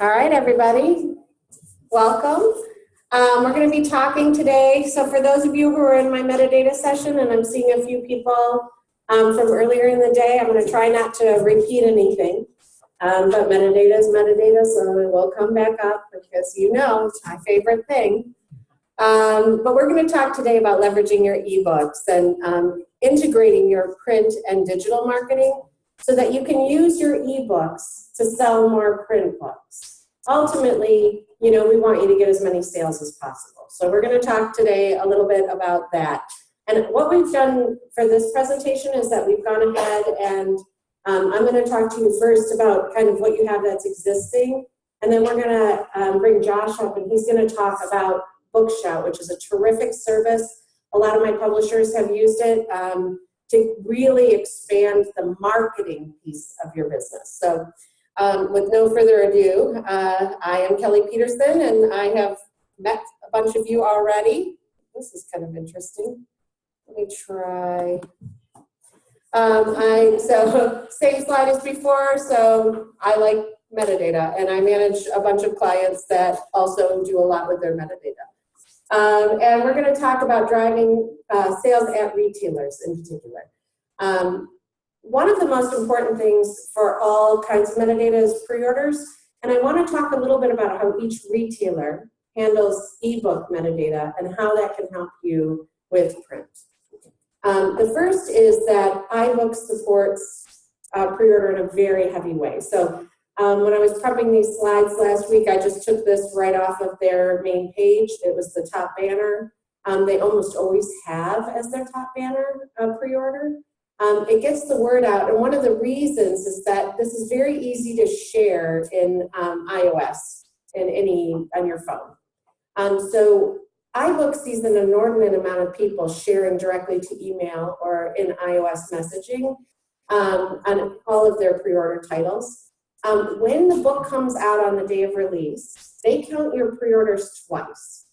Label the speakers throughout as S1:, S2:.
S1: All right, everybody, welcome. We're going to be talking today. So for those of you who are in my metadata session, and I'm seeing a few people from earlier in the day, I'm going to try not to repeat anything. But metadata is metadata, so it will come back up because you know it's my favorite thing. But we're going to talk today about leveraging your ebooks and integrating your print and digital marketing so that you can use your ebooks to sell more print books. Ultimately, you know, we want you to get as many sales as possible. So we're going to talk today a little bit about that. And what we've done for this presentation is that we've gone ahead and I'm going to talk to you first about kind of what you have that's existing. And then we're going to bring Josh up, and he's going to talk about Bookshout, which is a terrific service. A lot of my publishers have used it to really expand the marketing piece of your business. So with no further ado, I am Kelly Peterson, and I have met a bunch of you already. This is kind of interesting. Let me try. So same slide as before, so I like metadata, and I manage a bunch of clients that also do a lot with their metadata. And we're going to talk about driving sales at retailers in particular. One of the most important things for all kinds of metadata is pre-orders, and I want to talk a little bit about how each retailer handles ebook metadata and how that can help you with print. The first is that iBooks supports pre-order in a very heavy way. So when I was prepping these slides last week, I just took this right off of their main page. It was the top banner. They almost always have as their top banner pre-order. It gets the word out, and one of the reasons is that this is very easy to share in iOS and on your phone. So iBooks sees an inordinate amount of people sharing directly to email or in iOS messaging on all of their pre-order titles. When the book comes out on the day of release, they count your pre-orders twice.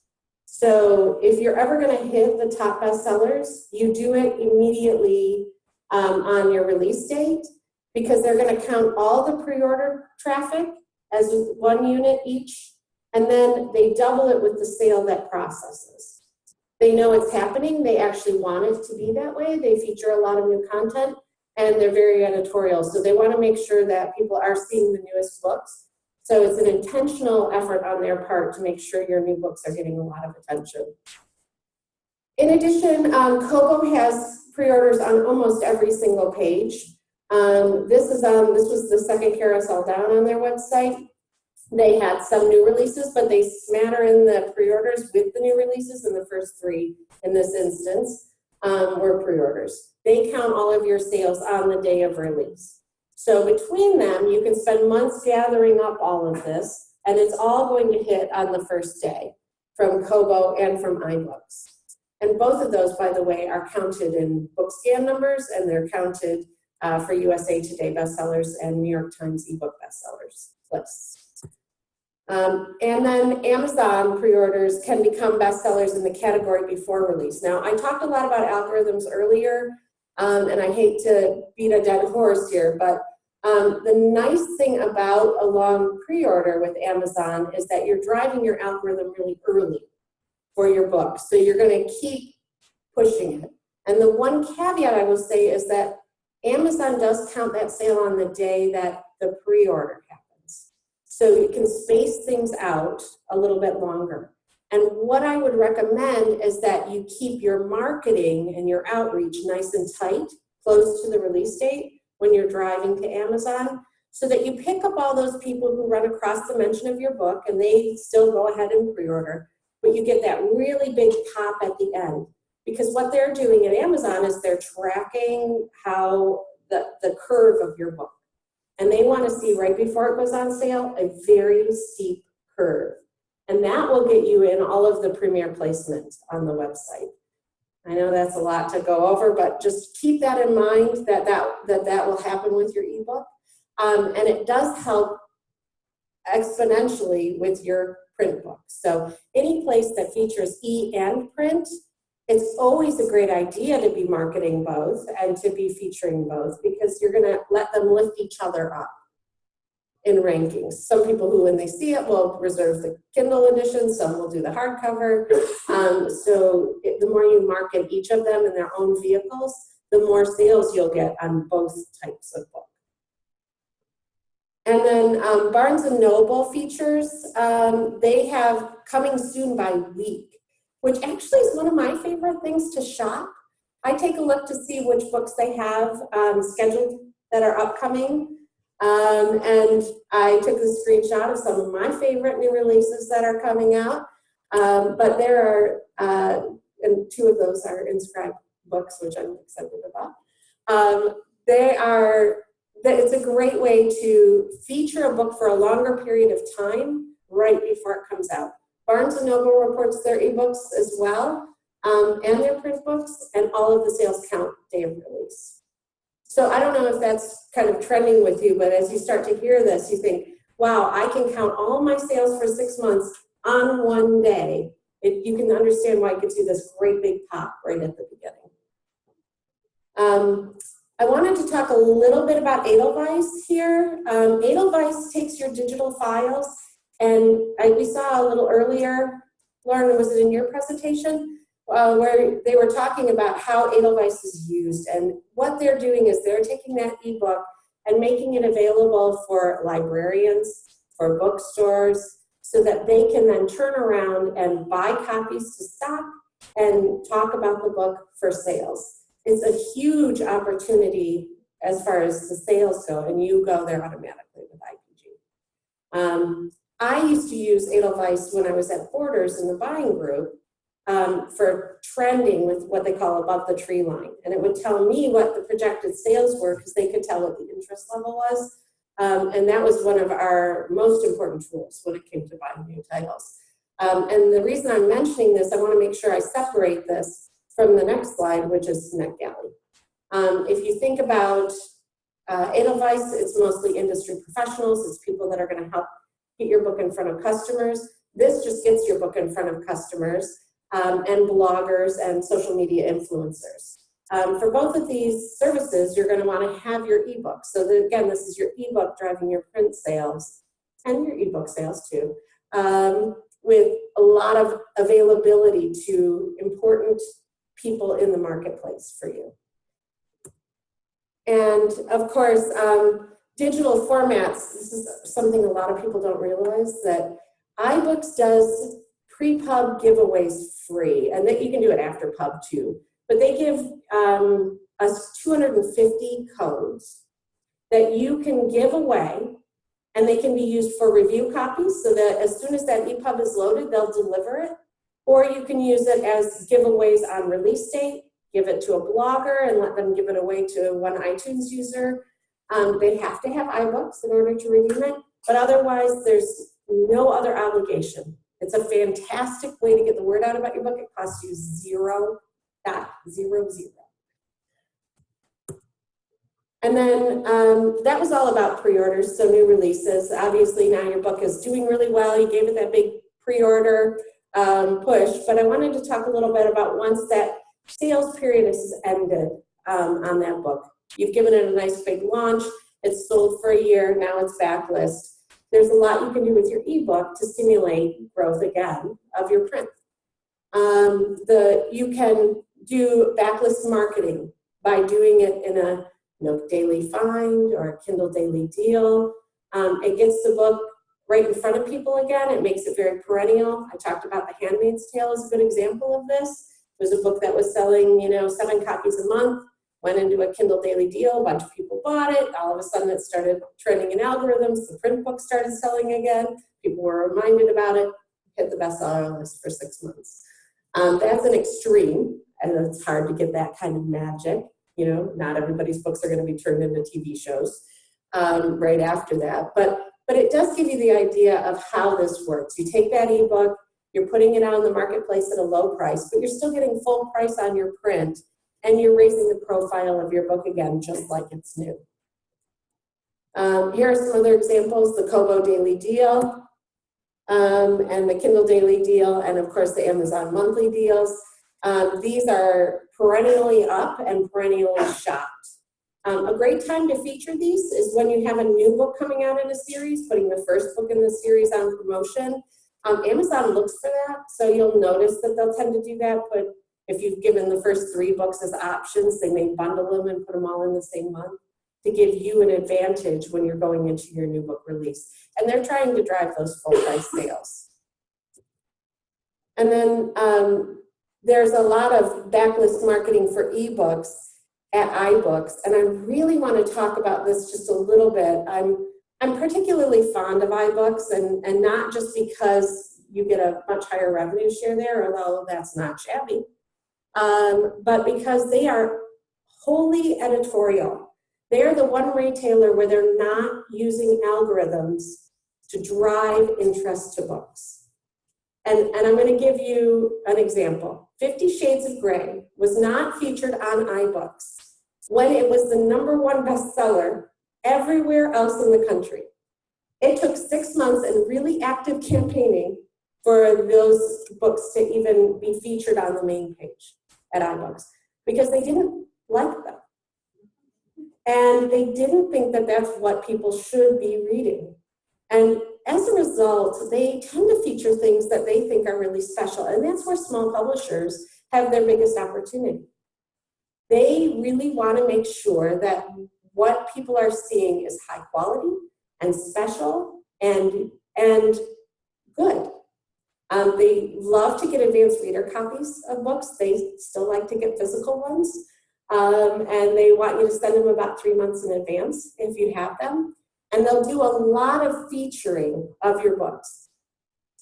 S1: So if you're ever going to hit the top bestsellers, you do it immediately on your release date, because they're going to count all the pre-order traffic as one unit each, and then they double it with the sale that processes. They know it's happening. They actually want it to be that way. They feature a lot of new content, and they're very editorial. So they want to make sure that people are seeing the newest books. So it's an intentional effort on their part to make sure your new books are getting a lot of attention. In addition, Kobo has pre-orders on almost every single page. This was the second carousel down on their website. They had some new releases, but they smatter in the pre-orders with the new releases, and the first three in this instance were pre-orders. They count all of your sales on the day of release. So between them, you can spend months gathering up all of this, and it's all going to hit on the first day from Kobo and from iBooks. And both of those, by the way, are counted in BookScan numbers, and they're counted for USA Today bestsellers and New York Times ebook bestsellers lists. And then Amazon pre-orders can become bestsellers in the category before release. Now, I talked a lot about algorithms earlier, and I hate to beat a dead horse here, but the nice thing about a long pre-order with Amazon is that you're driving your algorithm really early for your book. So you're going to keep pushing it. And the one caveat I will say is that Amazon does count that sale on the day that the pre-order happens. So you can space things out a little bit longer. And what I would recommend is that you keep your marketing and your outreach nice and tight, close to the release date when you're driving to Amazon, so that you pick up all those people who run across the mention of your book and they still go ahead and pre-order. But you get that really big pop at the end, because what they're doing at Amazon is they're tracking how the curve of your book. And they want to see right before it goes on sale a very steep curve. And that will get you in all of the premier placements on the website. I know that's a lot to go over, but just keep that in mind that will happen with your ebook. And it does help exponentially with your print books. So any place that features e and print, it's always a great idea to be marketing both and to be featuring both, because you're going to let them lift each other up. in rankings. Some people who, when they see it, will reserve the Kindle edition, some will do the hardcover. The more you market each of them in their own vehicles, the more sales you'll get on both types of book. And then Barnes & Noble features, they have coming soon by week, which actually is one of my favorite things to shop. I take a look to see which books they have scheduled that are upcoming. And I took a screenshot of some of my favorite new releases that are coming out. But there are, and two of those are inscribed books, which I'm excited about. It's a great way to feature a book for a longer period of time right before it comes out. Barnes & Noble reports their ebooks as well, and their print books, and all of the sales count day of release. So I don't know if that's kind of trending with you, but as you start to hear this, you think, wow, I can count all my sales for 6 months on one day. You can understand why it gives you this great big pop right at the beginning. I wanted to talk a little bit about Edelweiss here. Edelweiss takes your digital files, and we saw a little earlier, Lauren, was it in your presentation? Where they were talking about how Edelweiss is used, and what they're doing is they're taking that ebook and making it available for librarians, for bookstores, so that they can then turn around and buy copies to stock and talk about the book for sales. It's a huge opportunity as far as the sales go, and you go there automatically with IPG. I used to use Edelweiss when I was at Borders in the buying group, for trending with what they call above the tree line. And it would tell me what the projected sales were because they could tell what the interest level was. And that was one of our most important tools when it came to buying new titles. And the reason I'm mentioning this, I want to make sure I separate this from the next slide, which is NetGalley. If you think about Edelweiss, it's mostly industry professionals. It's people that are going to help get your book in front of customers. This just gets your book in front of customers. And bloggers and social media influencers. For both of these services, you're going to want to have your ebook. So again, this is your ebook driving your print sales and your ebook sales too, with a lot of availability to important people in the marketplace for you. And of course, digital formats. This is something a lot of people don't realize, that iBooks does pre-pub giveaways free, and that you can do it after pub too. But they give us 250 codes that you can give away, and they can be used for review copies, so that as soon as that EPUB is loaded, they'll deliver it. Or you can use it as giveaways on release date, give it to a blogger and let them give it away to one iTunes user. They have to have iBooks in order to redeem it, but otherwise there's no other obligation. It's a fantastic way to get the word out about your book. It costs you $0.00. And then that was all about pre-orders, so new releases. Obviously now your book is doing really well. You gave it that big pre-order push, but I wanted to talk a little bit about once that sales period has ended on that book. You've given it a nice big launch. It's sold for a year. Now it's backlist. There's a lot you can do with your ebook to stimulate growth again of your print. You can do backlist marketing by doing it in a Nook Daily Find or a Kindle Daily Deal. It gets the book right in front of people again. It makes it very perennial. I talked about The Handmaid's Tale as a good example of this. It was a book that was selling, 7 copies a month. Went into a Kindle Daily Deal, a bunch of people bought it. All of a sudden it started trending in algorithms. The print book started selling again. People were reminded about it, hit the bestseller list for 6 months. That's an extreme, and it's hard to get that kind of magic. Not everybody's books are going to be turned into TV shows right after that. But it does give you the idea of how this works. You take that ebook, you're putting it out in the marketplace at a low price, but you're still getting full price on your print, and you're raising the profile of your book again, just like it's new. Here are some other examples: the Kobo Daily Deal, and the Kindle Daily Deal, and of course the Amazon monthly deals. These are perennially up and perennially shopped. A great time to feature these is when you have a new book coming out in a series, putting the first book in the series on promotion. Amazon looks for that, so you'll notice that they'll tend to do that, but if you've given the first 3 books as options, they may bundle them and put them all in the same month to give you an advantage when you're going into your new book release. And they're trying to drive those full price sales. And then there's a lot of backlist marketing for ebooks at iBooks, and I really want to talk about this just a little bit. I'm particularly fond of iBooks, and not just because you get a much higher revenue share there, although that's not shabby, but because they are wholly editorial. They are the one retailer where they're not using algorithms to drive interest to books. And I'm going to give you an example. 50 Shades of Grey was not featured on iBooks when it was the #1 bestseller everywhere else in the country. It took 6 months and really active campaigning for those books to even be featured on the main page at iBooks because they didn't like them. And they didn't think that that's what people should be reading. And as a result, they tend to feature things that they think are really special. And that's where small publishers have their biggest opportunity. They really want to make sure that what people are seeing is high quality and special and good. They love to get advanced reader copies of books. They still like to get physical ones. And they want you to send them about 3 months in advance if you have them. And they'll do a lot of featuring of your books.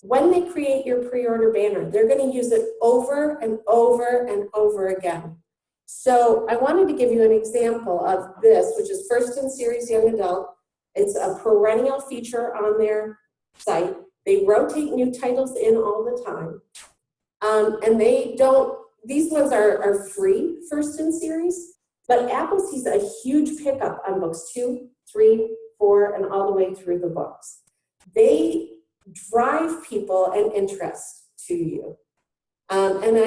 S1: When they create your pre-order banner, they're going to use it over and over and over again. So I wanted to give you an example of this, which is First in Series Young Adult. It's a perennial feature on their site. They rotate new titles in all the time. And these ones are free, First in Series, but Apple sees a huge pickup on books 2, 3, 4, and all the way through the books. They drive people and interest to you. And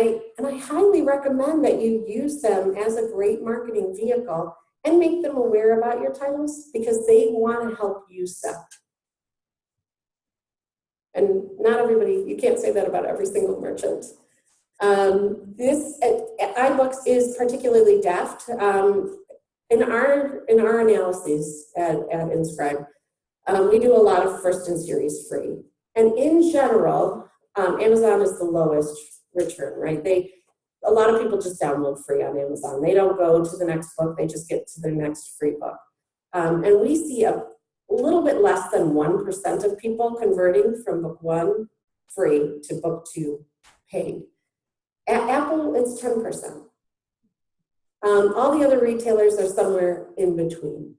S1: I highly recommend that you use them as a great marketing vehicle and make them aware about your titles because they want to help you sell. And not everybody, you can't say that about every single merchant. This iBooks is particularly deft. In our analyses at Inscribe, we do a lot of First in Series free. And in general, Amazon is the lowest return, right? A lot of people just download free on Amazon. They don't go to the next book, they just get to their next free book. And we see a little bit less than 1% of people converting from book 1 free to book 2 paid. At Apple, it's 10%. All the other retailers are somewhere in between.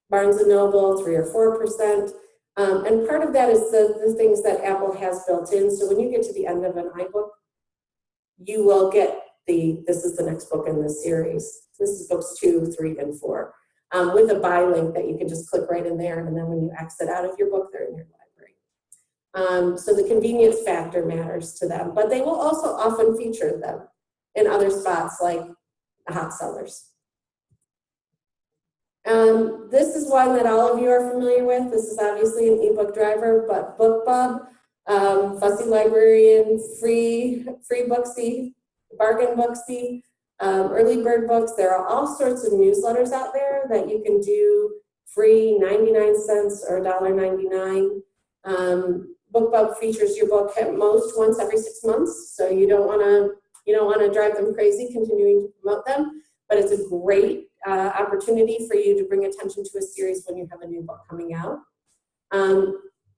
S1: Barnes & Noble, 3 or 4%. And part of that is the things that Apple has built in. So when you get to the end of an iBook, you will get this is the next book in this series. This is books 2, 3, and 4. With a buy link that you can just click right in there, and then when you exit out of your book, they're in your library. So the convenience factor matters to them, but they will also often feature them in other spots like the hot sellers. This is one that all of you are familiar with. This is obviously an ebook driver, but BookBub, Fussy Librarian, Free Booksy, Bargain Booksy, Early Bird Books. There are all sorts of newsletters out there that you can do free, 99 cents or $1.99. BookBub features your book at most once every 6 months, so you don't want to drive them crazy continuing to promote them. But it's a great opportunity for you to bring attention to a series when you have a new book coming out.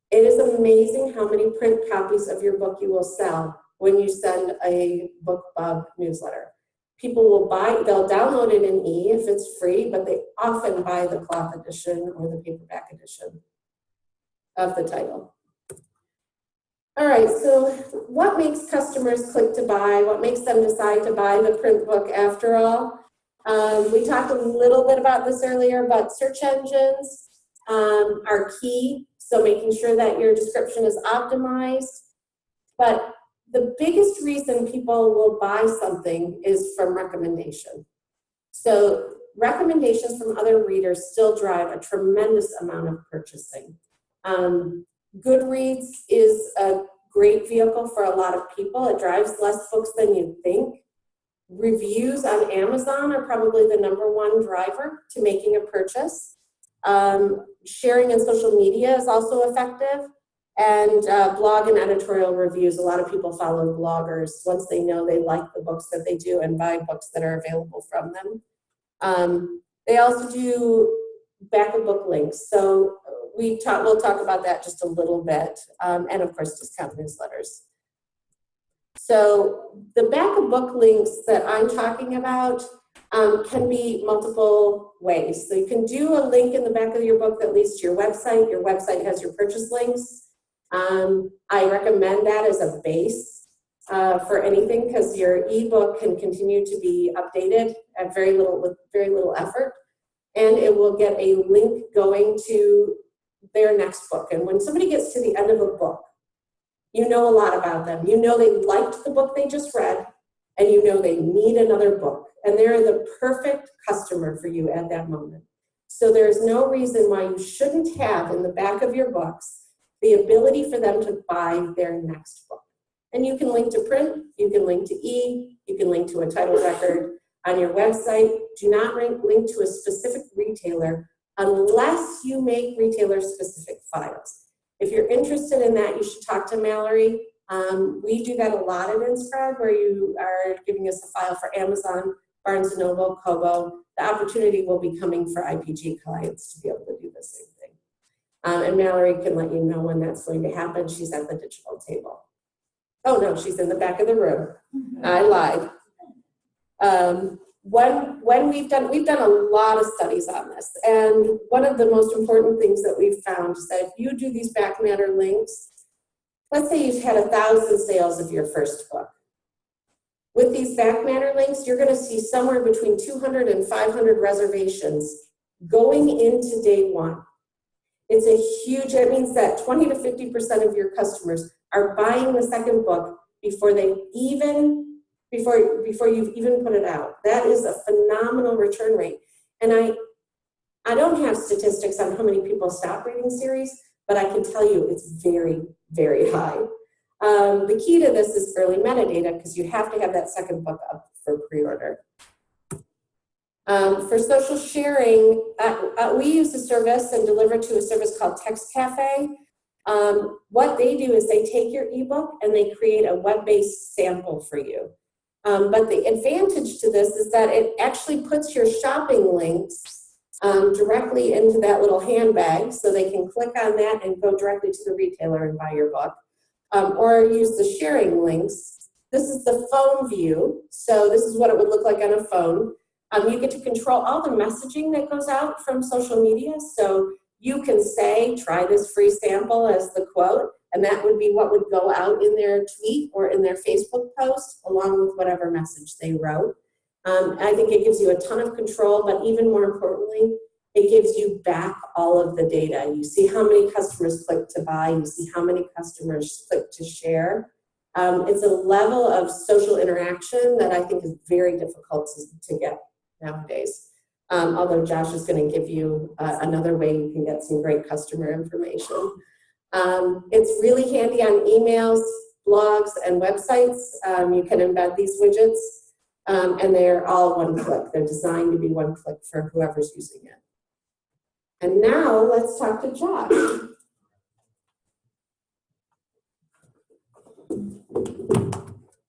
S1: It is amazing how many print copies of your book you will sell when you send a BookBub newsletter. People will they'll download it in E if it's free, but they often buy the cloth edition or the paperback edition of the title. All right, so what makes customers click to buy? What makes them decide to buy the print book after all? We talked a little bit about this earlier, but search engines are key. So making sure that your description is optimized. But the biggest reason people will buy something is from recommendation. So recommendations from other readers still drive a tremendous amount of purchasing. Goodreads is a great vehicle for a lot of people. It drives less books than you'd think. Reviews on Amazon are probably the #1 driver to making a purchase. Sharing in social media is also effective. And blog and editorial reviews. A lot of people follow bloggers once they know they like the books that they do and buy books that are available from them. They also do back of book links. So we'll talk about that just a little bit. And of course, discount newsletters. So the back of book links that I'm talking about can be multiple ways. So you can do a link in the back of your book that leads to your website. Your website has your purchase links. I recommend that as a base for anything because your ebook can continue to be updated at with very little effort, and it will get a link going to their next book. And when somebody gets to the end of a book, you know a lot about them. You know they liked the book they just read, and you know they need another book, and they're the perfect customer for you at that moment. So there's no reason why you shouldn't have in the back of your books the ability for them to buy their next book. And you can link to print, you can link to you can link to a title record on your website. Do not link to a specific retailer unless you make retailer-specific files. If you're interested in that, you should talk to Mallory. We do that a lot at InScribe, where you are giving us a file for Amazon, Barnes & Noble, Kobo. The opportunity will be coming for IPG clients to be able to do the same thing. And Mallory can let you know when that's going to happen. She's at the digital table. Oh no, she's in the back of the room. I lied. When we've done a lot of studies on this, and one of the most important things that we've found is that if you do these back matter links, let's say you've had 1,000 sales of your first book. With these back matter links, you're going to see somewhere between 200 and 500 reservations going into day one. It's a huge, it means that 20 to 50% of your customers are buying the second book before you've even put it out. That is a phenomenal return rate. And I don't have statistics on how many people stop reading series, but I can tell you it's very, very high. The key to this is early metadata because you have to have that second book up for pre-order. For social sharing, we use a service and deliver to a service called Text Cafe. What they do is they take your ebook and they create a web-based sample for you. But the advantage to this is that it actually puts your shopping links directly into that little handbag, so they can click on that and go directly to the retailer and buy your book. Or use the sharing links. This is the phone view, so this is what it would look like on a phone. You get to control all the messaging that goes out from social media. So you can say, try this free sample as the quote, and that would be what would go out in their tweet or in their Facebook post, along with whatever message they wrote. I think it gives you a ton of control, but even more importantly, it gives you back all of the data. You see how many customers click to buy, you see how many customers click to share. It's a level of social interaction that I think is very difficult to get nowadays. Although Josh is going to give you another way you can get some great customer information. It's really handy on emails, blogs, and websites. You can embed these widgets, and they're all one click. They're designed to be one click for whoever's using it. And now let's talk to Josh.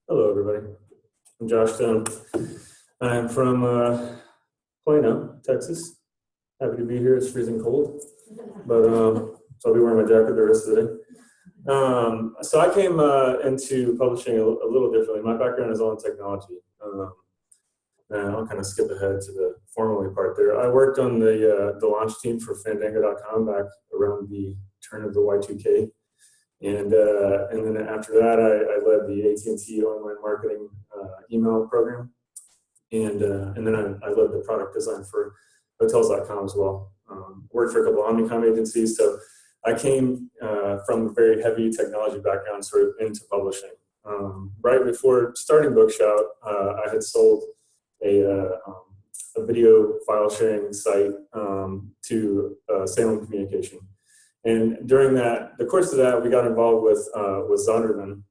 S2: Hello, everybody. I'm Josh Stone. I'm from Plano, Texas. Happy to be here. It's freezing cold, but so I'll be wearing my jacket the rest of the day. So I came into publishing a little differently. My background is all in technology. And I'll kind of skip ahead to the formally part there. I worked on the launch team for Fandango.com back around the turn of the Y2K. And then after that, I led the AT&T online marketing email program. And then I led the product design for hotels.com as well. Worked for a couple of Omnicom agencies. So I came from a very heavy technology background sort of into publishing. Right before starting Bookshout, I had sold a a video file sharing site to Salem Communication. And during the course of that, we got involved with Zondervan,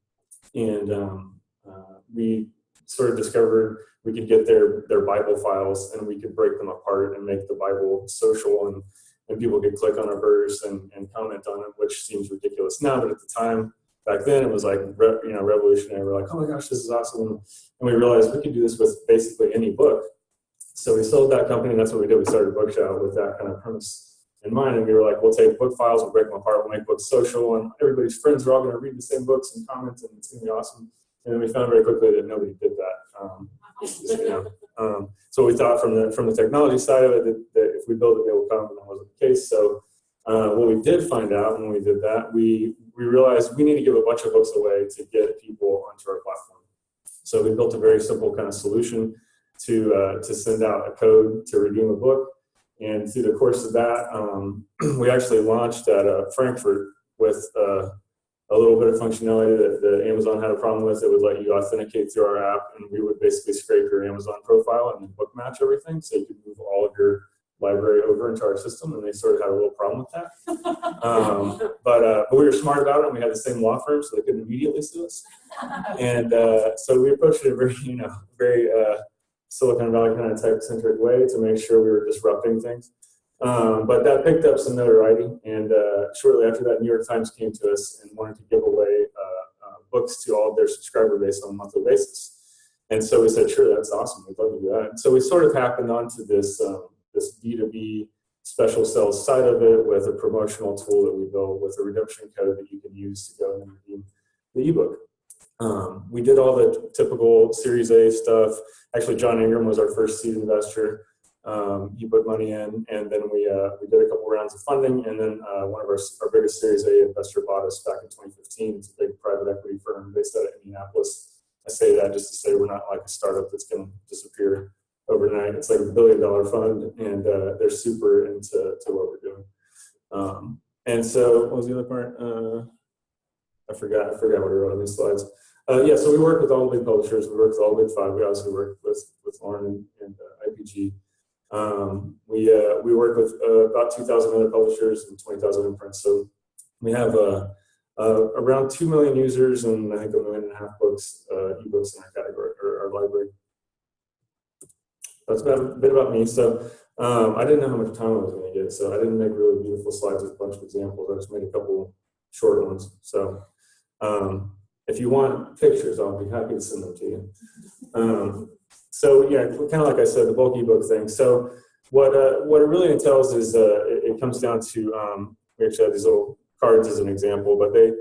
S2: and we sort of discovered we could get their Bible files and we could break them apart and make the Bible social, and people could click on a verse and comment on it, which seems ridiculous now, but at the time, back then, it was like, revolutionary. We're like, oh my gosh, this is awesome. And we realized we could do this with basically any book. So we sold that company, and that's what we did. We started Bookshout with that kind of premise in mind. And we were like, we'll take book files, we'll break them apart, we'll make books social, and everybody's friends are all going to read the same books and comment, and it's going to be awesome. And then we found very quickly that nobody did that. So we thought from the technology side of it that if we build it, they will come, and that wasn't the case. So what we did find out when we did that, we realized we need to give a bunch of books away to get people onto our platform. So we built a very simple kind of solution to send out a code to redeem a book. And through the course of that, we actually launched at Frankfurt with a little bit of functionality that Amazon had a problem with. It would let you authenticate through our app, and we would basically scrape your Amazon profile and then book match everything, so you could move all of your library over into our system, and they sort of had a little problem with that. But we were smart about it, and we had the same law firm, so they couldn't immediately sue us. And so we approached it in a very Silicon Valley kind of tech-centric way to make sure we were disrupting things. But that picked up some notoriety, and shortly after that, New York Times came to us and wanted to give away books to all of their subscriber base on a monthly basis. And so we said, sure, that's awesome. We'd love to do that. And so we sort of happened onto this B2B special sales side of it with a promotional tool that we built with a redemption code that you can use to go and redeem the ebook. We did all the typical Series A stuff. Actually, John Ingram was our first seed investor. He put money in, and then we did a couple rounds of funding, and then one of our biggest Series A investor bought us back in 2015. It's a big private equity firm based out of Indianapolis. I say that just to say we're not like a startup that's going to disappear overnight. It's like $1 billion fund, and they're super into what we're doing. And so, what was the other part? I forgot what I wrote on these slides. So we work with all the big publishers. We work with all the big five. We obviously work with Lauren and IPG. We work with about 2,000 other publishers and 20,000 imprints. So we have around 2 million users and I think 1.5 million books, ebooks in our category or our library. That's a bit about me. So I didn't know how much time I was going to get, so I didn't make really beautiful slides with a bunch of examples. I just made a couple short ones. So if you want pictures, I'll be happy to send them to you. So yeah, kind of like I said, the bulk ebook thing. So what it really entails is it comes down to we actually have these little cards as an example, but they,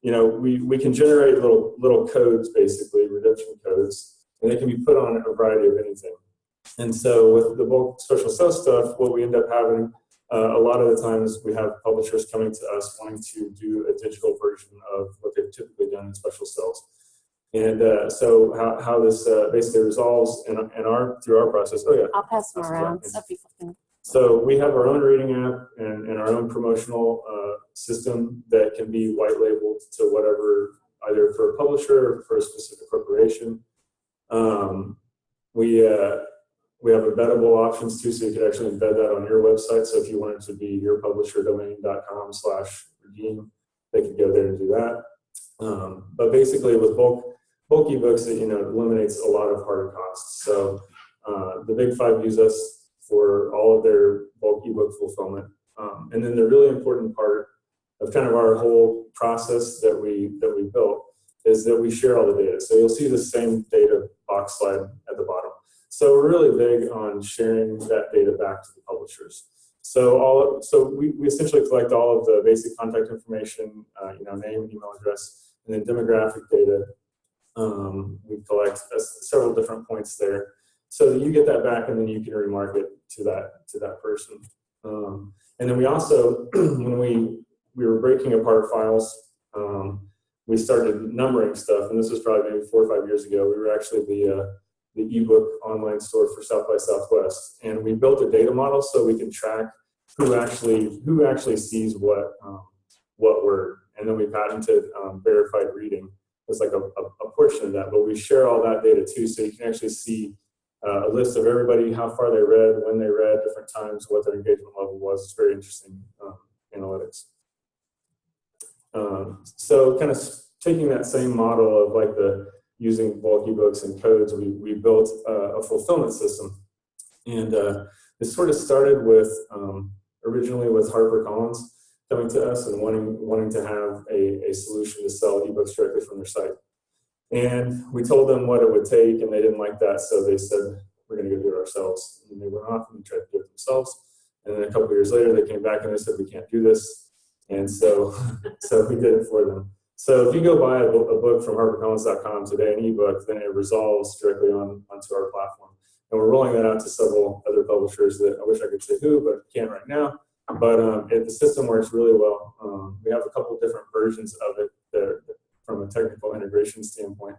S2: we can generate little codes, basically redemption codes, and they can be put on a variety of anything. And so with the bulk special sales stuff, what we end up having a lot of the times we have publishers coming to us wanting to do a digital version of what they've typically done in special sales. And so how this basically resolves through our process. Oh yeah,
S3: I'll pass them around so people can.
S2: So we have our own reading app and our own promotional system that can be white labeled to whatever, either for a publisher or for a specific corporation. We have embeddable options too, so you could actually embed that on your website. So if you wanted to be yourpublisherdomain.com/redeem, they could go there and do that. But basically with bulk ebooks, it eliminates a lot of hard costs. So the big five use us for all of their bulk ebook fulfillment. And then the really important part of kind of our whole process that we built is that we share all the data. So you'll see the same data box slide at the bottom. So we're really big on sharing that data back to the publishers. So we essentially collect all of the basic contact information, name, email address, and then demographic data. We collect several different points there, so that you get that back, and then you can remarket to that person. And then we also, when we were breaking apart files, we started numbering stuff, and this was probably maybe 4 or 5 years ago. We were actually the ebook online store for South by Southwest, and we built a data model so we can track who actually sees what word, and then we patented verified reading. It's like a portion of that, but we share all that data too, so you can actually see a list of everybody, how far they read, when they read, different times, what their engagement level was. It's very interesting analytics. So kind of taking that same model of like the using bulk ebooks and codes, we built a fulfillment system. And this sort of started with originally with HarperCollins coming to us and wanting to have a solution to sell ebooks directly from their site. And we told them what it would take, and they didn't like that, so they said, we're going to go do it ourselves. And they went off and tried to do it themselves. And then a couple of years later, they came back and they said, we can't do this. And so, so we did it for them. So if you go buy a book from HarperCollins.com today, an ebook, then it resolves directly onto our platform. And we're rolling that out to several other publishers that I wish I could say who, but can't right now. But the system works really well. We have a couple of different versions of it that, from a technical integration standpoint.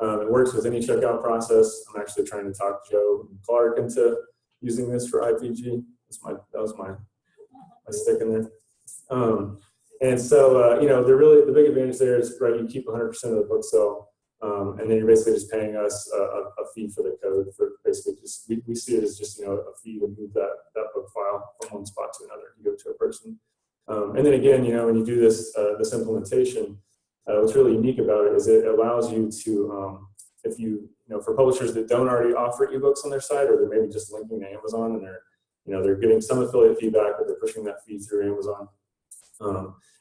S2: It works with any checkout process. I'm actually trying to talk Joe and Clark into using this for IPG. That was my stick in there. And so, the big advantage there is, right, you keep 100% of the book sale, and then you're basically just paying us a fee for the code for basically just, we see it as just, a fee to move that book file from one spot to another to go to a person. And then again, when you do this implementation, what's really unique about it is it allows you to, if for publishers that don't already offer ebooks on their site, or they're maybe just linking to Amazon and they're getting some affiliate feedback, but they're pushing that feed through Amazon.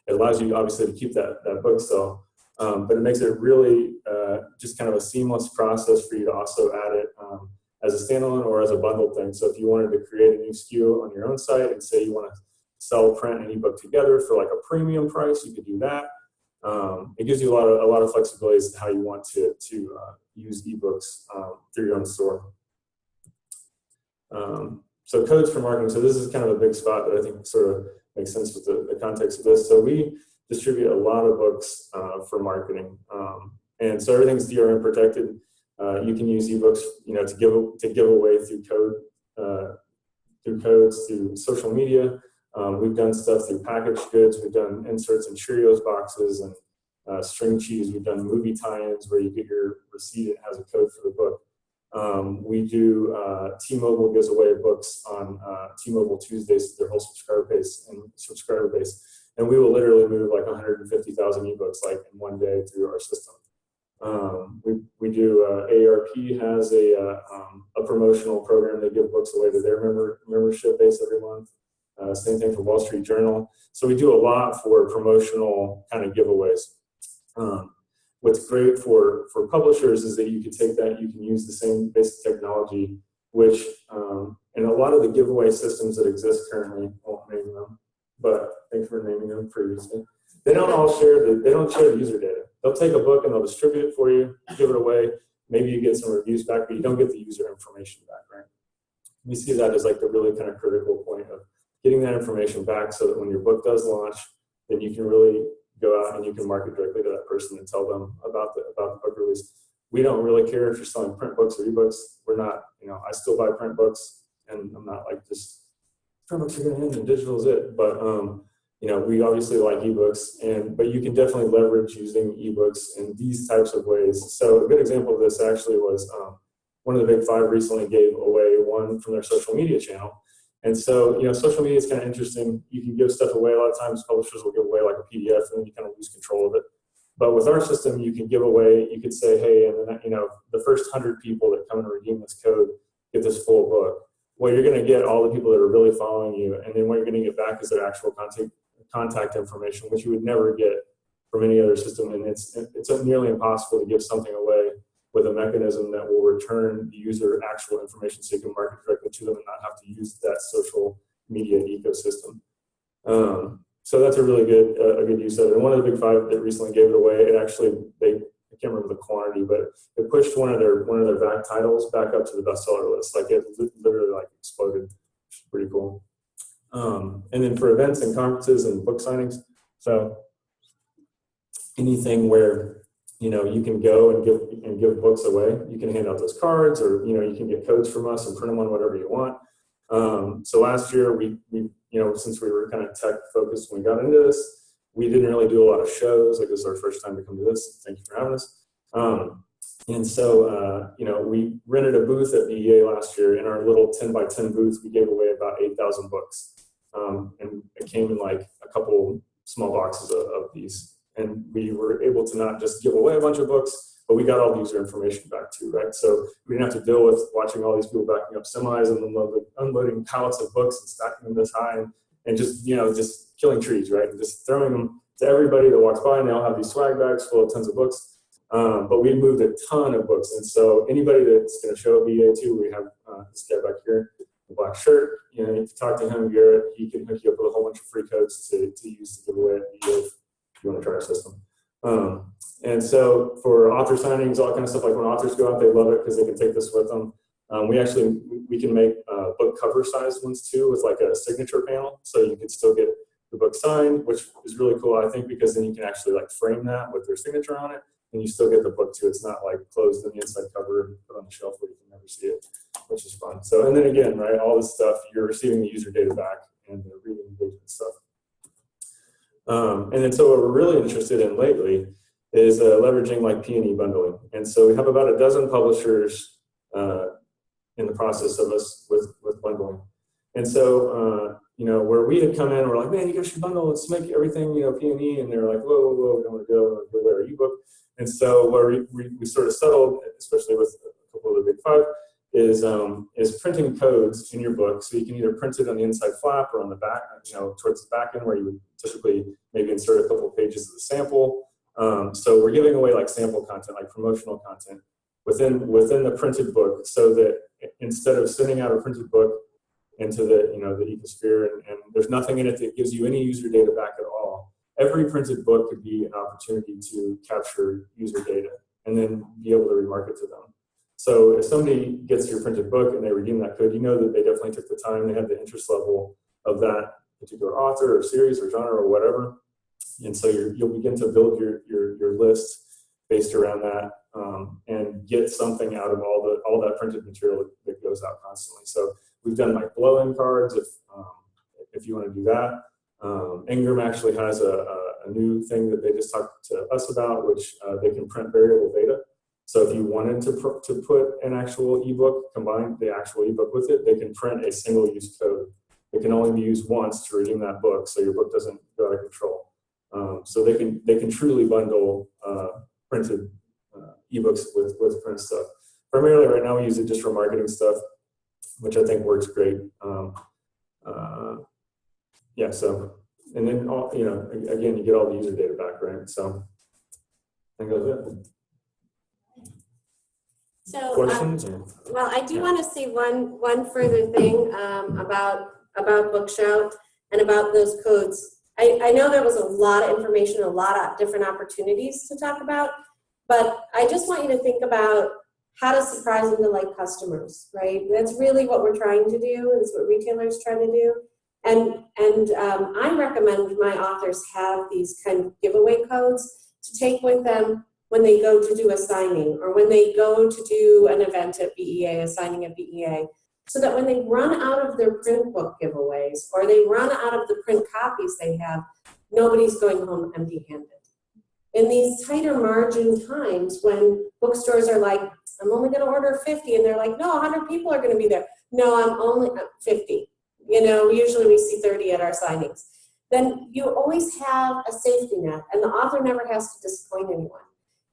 S2: It allows you obviously to keep that book sale, but it makes it really just kind of a seamless process for you to also add it as a standalone or as a bundled thing. So if you wanted to create a new SKU on your own site and say you want to sell print and ebook together for like a premium price, you could do that. It gives you a lot of flexibility as to how you want to use ebooks through your own store. So codes for marketing. So this is kind of a big spot that I think sort of makes sense with the context of this. So we distribute a lot of books for marketing, and so everything's DRM protected. You can use ebooks, to give away through codes, through social media. We've done stuff through packaged goods. We've done inserts in Cheerios boxes and string cheese. We've done movie tie-ins where you get your receipt. It has a code for the book. We do T-Mobile gives away books on T-Mobile Tuesdays, their whole subscriber base, and we will literally move like 150,000 ebooks like in one day through our system. We do AARP has a promotional program. They give books away to their membership base every month. Same thing for Wall Street Journal. So we do a lot for promotional kind of giveaways. What's great for publishers is that you can take that, you can use the same basic technology, which in a lot of the giveaway systems that exist currently, I won't name them, but thanks for naming them previously. They don't all share the user data. They'll take a book and they'll distribute it for you, give it away. Maybe you get some reviews back, but you don't get the user information back, right? We see that as like the really kind of critical point of getting that information back so that when your book does launch, then you can really go out and you can market directly to that person and tell them about the book release. We don't really care if you're selling print books or ebooks. We're not, I still buy print books, and I'm not like just print books are going to end and digital is it. But we obviously like ebooks, but you can definitely leverage using ebooks in these types of ways. So a good example of this actually was one of the big five recently gave away one from their social media channel. And so, social media is kind of interesting. You can give stuff away. A lot of times publishers will give away like a PDF and then you kind of lose control of it. But with our system, you can give away, you could say, hey, and then, the first 100 people that come and redeem this code get this full book. Well, you're going to get all the people that are really following you. And then what you're going to get back is their actual contact information, which you would never get from any other system. And it's nearly impossible to give something away with a mechanism that will return the user actual information so you can market directly to them and not have to use that social media ecosystem. So that's a really good use of it. And one of the big five that recently gave it away, I can't remember the quantity, but it pushed one of their back titles back up to the bestseller list. Like it literally like exploded, which is pretty cool. And then for events and conferences and book signings, so anything where you can go and give books away. You can hand out those cards, or you can get codes from us and print them on whatever you want. So last year we since we were kind of tech focused when we got into this, we didn't really do a lot of shows. Like this is our first time to come to this. Thank you for having us. And so, we rented a booth at BEA last year. In our little 10 by 10 booth, we gave away about 8,000 books. And it came in like a couple small boxes of these. And we were able to not just give away a bunch of books, but we got all the user information back too, right? So we didn't have to deal with watching all these people backing up semis and unloading pallets of books and stacking them this high and just, just killing trees, right? And just throwing them to everybody that walks by, and they all have these swag bags full of tons of books. But we moved a ton of books. And so anybody that's going to show up BA too, we have this guy back here, the black shirt. You can talk to him, Garrett. He can hook you up with a whole bunch of free codes to use to give away at BA if you want to try our system. And so for author signings, all kind of stuff, like when authors go out, they love it because they can take this with them. We can make book cover size ones too with like a signature panel. So you can still get the book signed, which is really cool, I think, because then you can actually like frame that with their signature on it. And you still get the book too. It's not like closed on the inside cover and put on the shelf where you can never see it, which is fun. So, and then again, right, all this stuff, you're receiving the user data back and the reading engagement stuff. And then so what we're really interested in lately is leveraging like P&E bundling. And so we have about a dozen publishers in the process of us with bundling. And so, where we had come in, we're like, man, you guys should bundle, let's make everything, P&E. And they're like, whoa, we don't want to go where ebook. And so where we sort of settled, especially with a couple of the big five, is printing codes in your book. So you can either print it on the inside flap or on the back, towards the back end where you would typically maybe insert a couple of pages of the sample. So we're giving away like sample content, like promotional content within the printed book, so that instead of sending out a printed book into the ecosphere and there's nothing in it that gives you any user data back at all, every printed book could be an opportunity to capture user data and then be able to remarket to them. So if somebody gets your printed book and they redeem that code, that they definitely took the time, they had the interest level of that particular author or series or genre or whatever. And so you'll begin to build your list based around that and get something out of all that printed material that goes out constantly. So we've done like blow-in cards if you want to do that. Ingram actually has a new thing that they just talked to us about, which they can print variable data. So if you wanted to put an actual ebook, combine the actual ebook with it, they can print a single-use code. It can only be used once to redeem that book, so your book doesn't go out of control. So they can truly bundle printed ebooks with print stuff. Primarily right now we use it just for marketing stuff, which I think works great. So, and then again, you get all the user data back, right? So I think that's it.
S1: So,
S2: questions?
S1: well, I do want to say one further thing about Bookshout and about those codes. I know there was a lot of information, a lot of different opportunities to talk about, but I just want you to think about how to surprise and delight customers, right? That's really what we're trying to do. That's what retailers try to do. And I recommend my authors have these kind of giveaway codes to take with them when they go to do a signing or when they go to do an event at BEA, a signing at BEA, so that when they run out of their print book giveaways or they run out of the print copies they have, nobody's going home empty-handed. In these tighter margin times when bookstores are like, I'm only going to order 50, and they're like, no, 100 people are going to be there. No, I'm only 50. Usually we see 30 at our signings. Then you always have a safety net, and the author never has to disappoint anyone.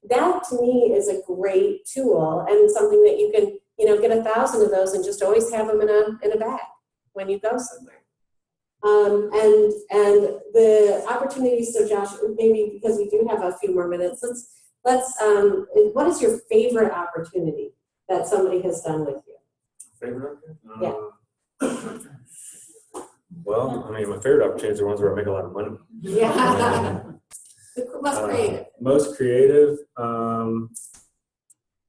S1: That to me is a great tool and something that you can, get 1,000 of those and just always have them in a bag when you go somewhere. And the opportunities. So Josh, maybe because we do have a few more minutes, let's. What is your favorite opportunity that somebody has done with you?
S2: Favorite?
S1: Yeah.
S2: Well, my favorite opportunities are ones where I make a lot of money.
S1: Yeah. Most creative.
S2: Most creative.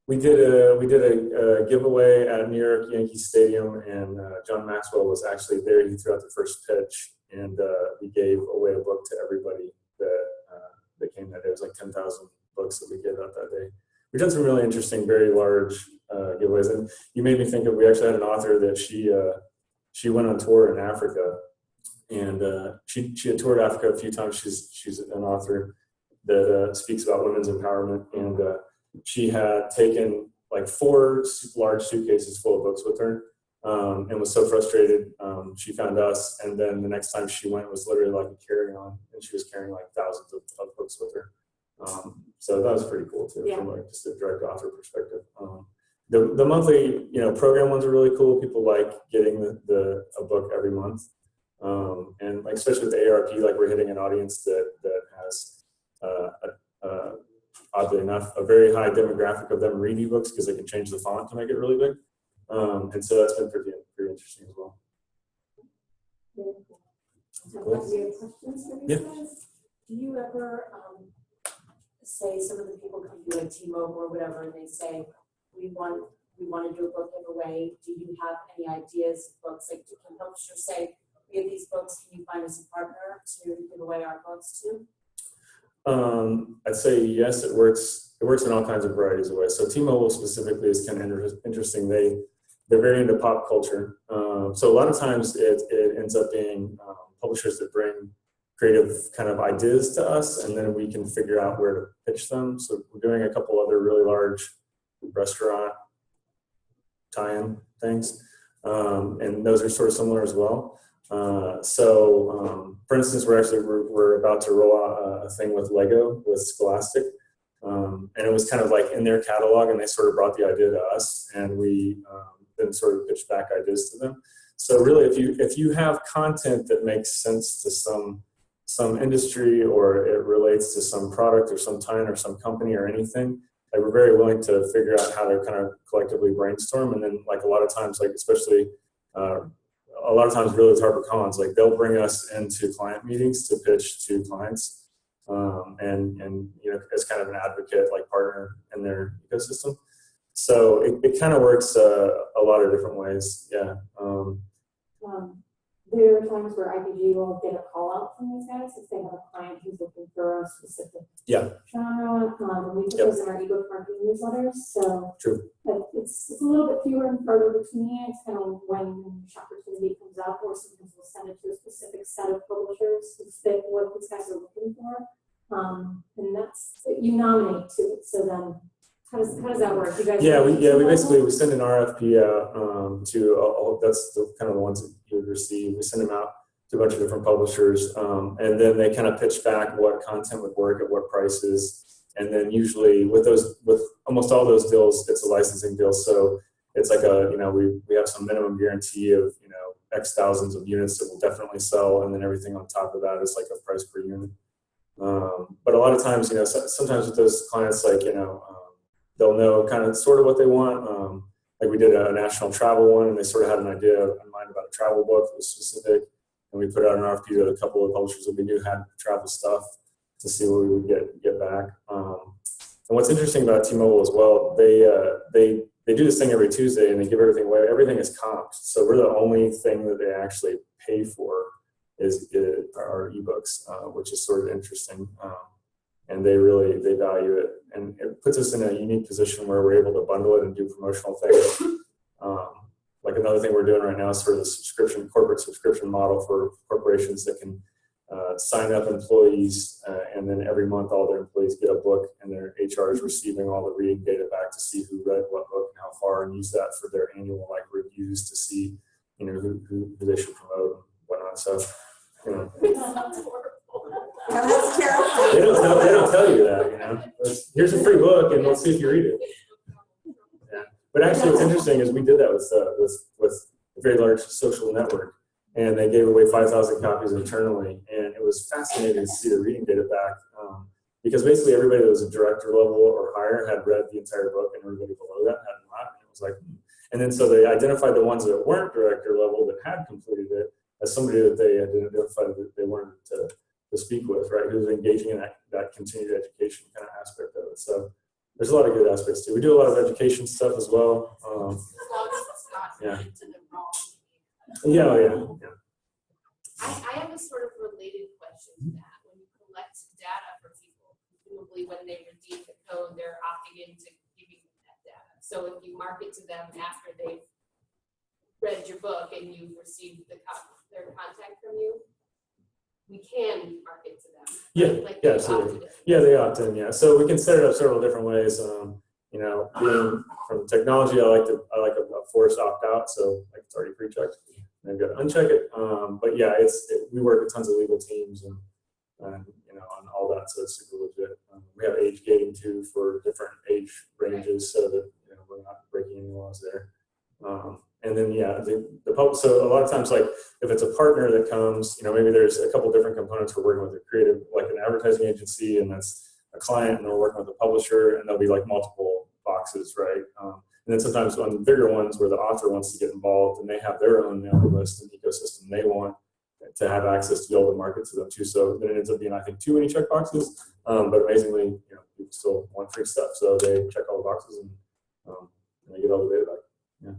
S2: We did a giveaway at New York Yankee Stadium, and John Maxwell was actually there. He threw out the first pitch, and we gave away a book to everybody that came that day. It was like 10,000 books that we gave out that day. We've done some really interesting, very large giveaways, and you made me think of. We actually had an author that she went on tour in Africa, and she had toured Africa a few times. She's an author that speaks about women's empowerment, and she had taken like 4 large suitcases full of books with her, and was so frustrated. She found us, and then the next time she went, it was literally like a carry-on, and she was carrying like thousands of books with her. So that was pretty cool too, from like just a direct author perspective. The monthly, program ones are really cool. People like getting a book every month, and like especially with the ARP, like we're hitting an audience that has, oddly enough, a very high demographic of them read ebooks because they can change the font to make it really big, and so that's been pretty interesting as well. Yeah.
S4: Do you ever say some of the people come to like T-Mobile or whatever, and they say we want to do a book giveaway? Do you have any ideas of books? Like, can publishers say we have these books? Can you find us a partner to give away our books to?
S2: I'd say yes. It works. It works in all kinds of varieties of ways. So T-Mobile specifically is kind of interesting. They're very into pop culture. So a lot of times it ends up being publishers that bring creative kind of ideas to us, and then we can figure out where to pitch them. So we're doing a couple other really large restaurant tie-in things, and those are sort of similar as well. For instance, we're about to roll out a thing with Lego with Scholastic, and it was kind of like in their catalog, and they sort of brought the idea to us, and we then sort of pitched back ideas to them. So really, if you have content that makes sense to some industry, or it relates to some product or some tie-in or some company or anything, like we're very willing to figure out how to kind of collectively brainstorm. And then like a lot of times, like especially a lot of times really with HarperCollins, like they'll bring us into client meetings to pitch to clients, and as kind of an advocate, like partner in their ecosystem. So it kind of works a lot of different ways. Yeah.
S5: There are times where IPG will get a call out from these guys if they have a client who's looking for a specific genre. And we put those in our ebook marketing newsletters. So
S2: True.
S5: It's a little bit fewer and further between. It's kind of when the opportunity comes up, or sometimes we'll send it to a specific set of publishers who fit what these guys are looking for. And that's, you nominate too. So then how does that work? You guys
S2: we send an RFP out to all. That's the kind of the ones that you would receive. We send them out to a bunch of different publishers, and then they kind of pitch back what content would work at what prices. And then usually with almost all those deals, it's a licensing deal. So it's like we have some minimum guarantee of X thousands of units that will definitely sell, and then everything on top of that is like a price per unit. But a lot of times, sometimes with those clients, like they'll know kind of sort of what they want. Like we did a national travel one, and they sort of had an idea in mind about a travel book that was specific, and we put out an RFP to a couple of publishers that we knew had travel stuff to see what we would get back. And what's interesting about T-Mobile as well, they do this thing every Tuesday, and they give everything away. Everything is comped, so we're the only thing that they actually pay for is our ebooks, which is sort of interesting. And they value it, and it puts us in a unique position where we're able to bundle it and do promotional things. Like another thing we're doing right now is sort of the corporate subscription model for corporations that can sign up employees, and then every month all their employees get a book, and their HR is receiving all the reading data back to see who read what book and how far, and use that for their annual reviews to see who they should promote and whatnot. So They don't tell you that, Here's a free book, and let's see if you read it. Yeah. But actually, what's interesting is we did that with a very large social network, and they gave away 5,000 copies internally, and it was fascinating to see the reading data back, because basically everybody that was a director level or higher had read the entire book, and everybody below that had not. And it was like, and then so they identified the ones that weren't director level that had completed it as somebody that they had identified that they wanted to speak with, right? Who's engaging in that continued education kind of aspect of it. So there's a lot of good aspects too. We do a lot of education stuff as well. Yeah.
S6: I have a sort of related question to that. When you collect data from people, presumably when they redeem the code, they're opting into giving you that data. So if you market to them after they've read your book and you've received their contact from you, we can market to them.
S2: Yeah,
S6: right?
S2: absolutely. Yeah, they opt in. Yeah, so we can set it up several different ways. you know, being from technology, I like a forced opt out, so like it's already pre-checked. And I've got to uncheck it. But yeah, we work with tons of legal teams and you know, on all that, so it's super legit. We have age gating too for different age ranges, so that you know we're not breaking any laws there. And then yeah, the public. So a lot of times, like if it's a partner that comes, you know, maybe there's a couple different components we're working with a creative, like an advertising agency, and that's a client, and we're working with a publisher, and there'll be like multiple boxes, right? And then sometimes on the bigger ones where the author wants to get involved and they have their own mailing list and ecosystem they want to have access to be able to market to them too. So then it ends up being, I think, too many check boxes. But amazingly, you know, people still want free stuff, so they check all the boxes and they get all the data back. Yeah.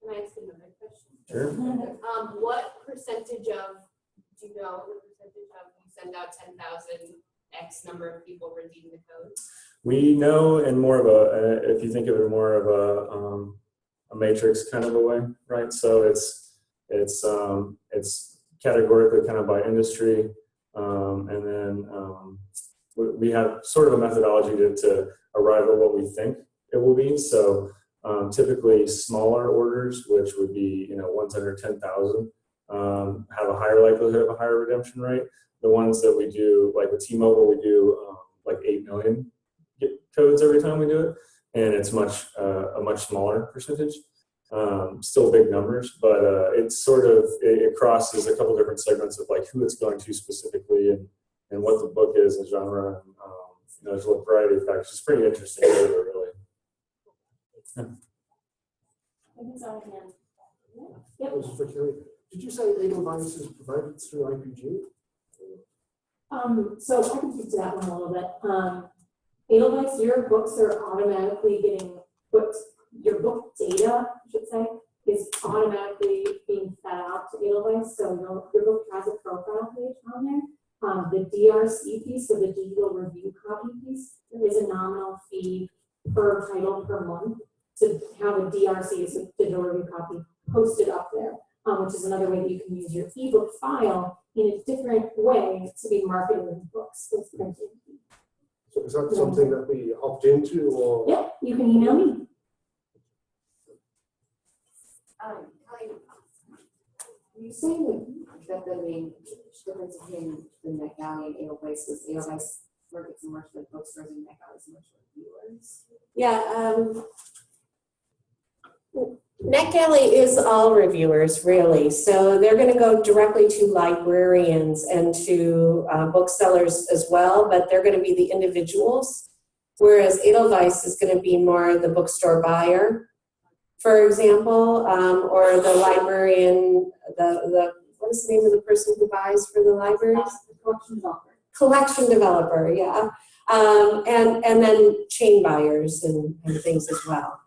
S6: Can I ask another question?
S2: Sure.
S6: What percentage of, do you know the percentage of you send out 10,000, X number of people redeem the code?
S2: We know in more of a, if you think of it more of a matrix kind of a way, right? So it's categorically kind of by industry, and then we have sort of a methodology to arrive at what we think it will be. So typically smaller orders, which would be, you know, ones under 10,000, have a higher likelihood of a higher redemption rate. The ones that we do, like with T-Mobile, we do like 8 million codes every time we do it, and it's a much smaller percentage. Still big numbers, but it's sort of, it crosses a couple different segments of like who it's going to specifically and what the book is and genre. And, you know, there's a variety of factors. It's pretty interesting, really. Yeah.
S5: I think so, again.
S7: Yep. For Carrie, did you say Edelweiss is provided through IPG?
S5: So I can speak to that one a little bit. Edelweiss, your books are automatically getting booked. Your book data, I should say, is automatically being fed out to Edelweiss. So your book has a profile page on there. The DRC piece, so the digital review copy piece, there is a nominal fee per title per month to have a DRC, so digital review copy, posted up there, which is another way that you can use your ebook file in a different way to be marketed with books with printed.
S7: So is that something that we opt into, or?
S5: Yeah, you can email me.
S8: Kelly, you saying that the main difference between the NetGalley and Edelweiss was Edelweiss markets and works with bookstores and NetGalley and works with viewers?
S1: Yeah, NetGalley is all reviewers, really. So they're going to go directly to librarians and to booksellers as well, but they're going to be the individuals, whereas Edelweiss is going to be more the bookstore buyer, for example, or the librarian, what is the name of the person who buys for the libraries?
S5: Collection developer.
S1: Collection developer, yeah. And then chain buyers and things as well.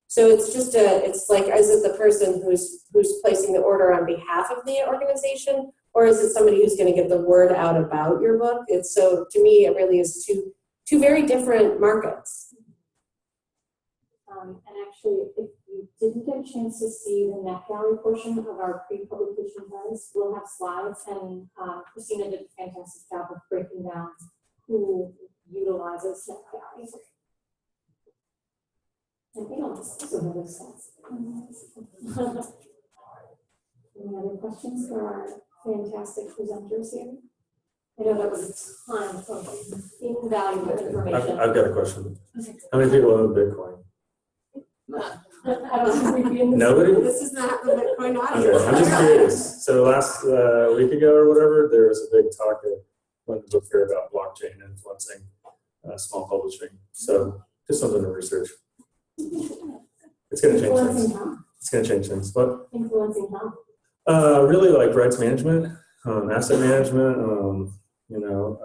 S1: So it's just it's like, is it the person who's placing the order on behalf of the organization, or is it somebody who's going to get the word out about your book? It's so, to me, it really is two very different markets.
S5: And actually, if you didn't get a chance to see the NetGalley portion of our pre-publication plans, we'll have slides, and Christina did a fantastic job of breaking down who utilizes NetGalley. And they don't also have those slides. Any other questions for our fantastic presenters here? I know that was a ton of invaluable information.
S2: I've got a question. How many people own Bitcoin?
S5: I don't think we'd be in this.
S2: Nobody?
S1: This is not the Bitcoin audience.
S2: Okay, I'm just curious. So last week ago or whatever, there was a big talk at one book fair about blockchain influencing small publishing. So just something to research. It's going to change things. It's going to change things. What?
S5: Influencing how?
S2: Really like rights management, asset management. You know,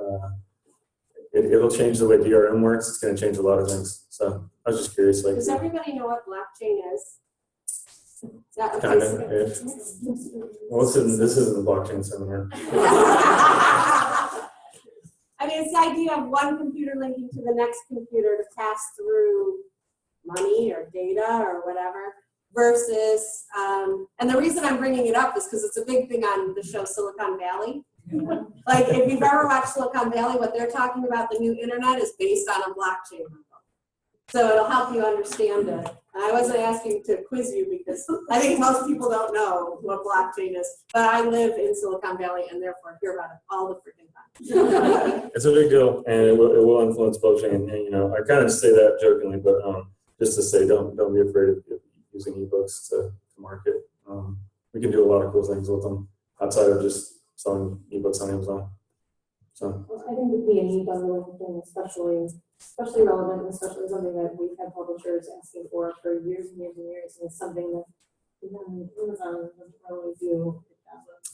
S2: it'll change the way DRM works. It's going to change a lot of things. So I was just curious. Like,
S1: Does everybody know what blockchain is?
S2: kind of. Yeah. Well, this isn't a blockchain seminar.
S1: I mean, it's the idea of one computer linking to the next computer to pass through money or data or whatever, versus, and the reason I'm bringing it up is because it's a big thing on the show Silicon Valley. Like, if you've ever watched Silicon Valley, what they're talking about, the new internet, is based on a blockchain. So it'll help you understand it. And I wasn't asking to quiz you because I think most people don't know what blockchain is, but I live in Silicon Valley and therefore hear about it all the freaking time.
S2: It's a big deal, and it will influence blockchain. And you know, I kind of say that jokingly, but just to say, don't be afraid of using ebooks to market. We can do a lot of cool things with them outside of just selling ebooks on Amazon. So
S5: I think the P&E bundling thing especially relevant, and especially something that we've had publishers asking for years and years and years, and it's something that Amazon doesn't really do.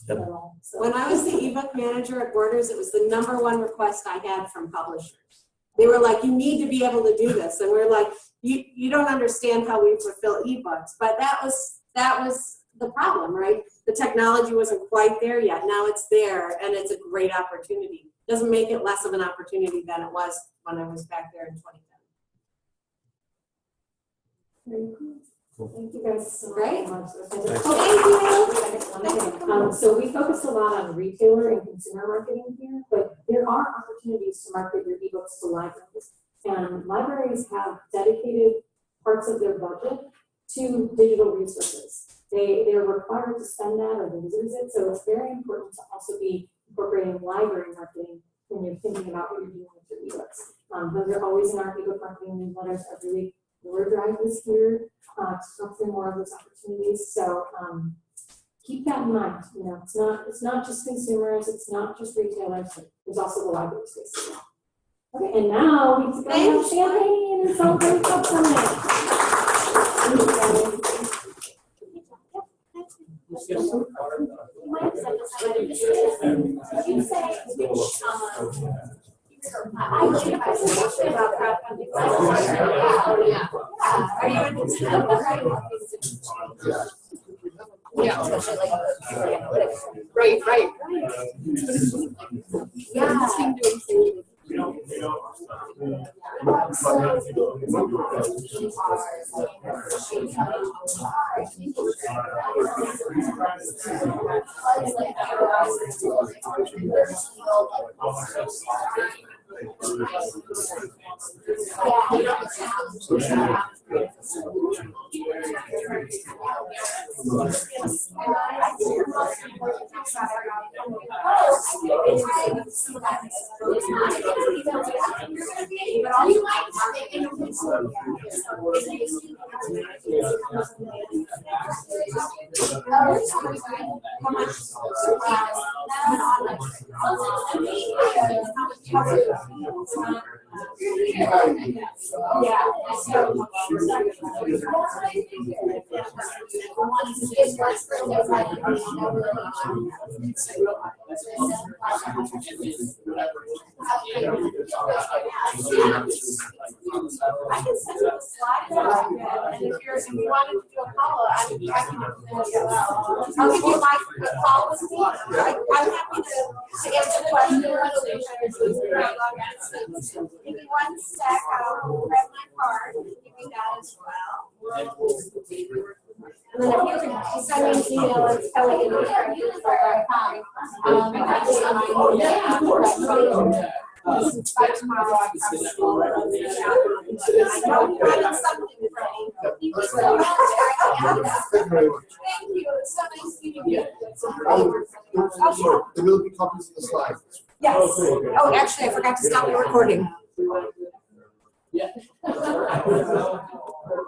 S2: Yep.
S5: So.
S1: When I was the ebook manager at Borders, it was the #1 request I had from publishers. They were like, you need to be able to do this. And we're like, you don't understand how we fulfill ebooks. But that was the problem, right? The technology wasn't quite there yet. Now it's there, and it's a great opportunity. Doesn't make it less of an opportunity than it was when I was back there in 2010.
S5: Thank you guys so
S1: Great.
S5: much.
S1: Thank you.
S5: So we focused a lot on retailer and consumer marketing here, but there are opportunities to market your ebooks to libraries. And libraries have dedicated parts of their budget to digital resources. They're required to spend that or they lose it. So it's very important to also be incorporating library marketing when you're thinking about what you're doing with your ebooks. Those are always in our ebook marketing newsletters every week. Word Drive is here to talk through more of those opportunities. So keep that in mind. You know, it's not just consumers, it's not just retailers. There's also the library space as well. Okay, and now we get to go have champagne and celebrate Book Summit.
S6: Are you interested in Right. If you wanted to do a follow, I'll give you my call with me. I'm happy to answer questions. Give me one sec, I'll grab my card, give me that as well. And then if you can send me an email, it's Kelly@ebooks.com. By tomorrow, I probably Thank you, it's so nice meeting you.
S7: There will be copies of the slides.
S1: Yes. Oh, actually, I forgot to stop the recording.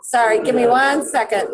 S1: Sorry, give me 1 second.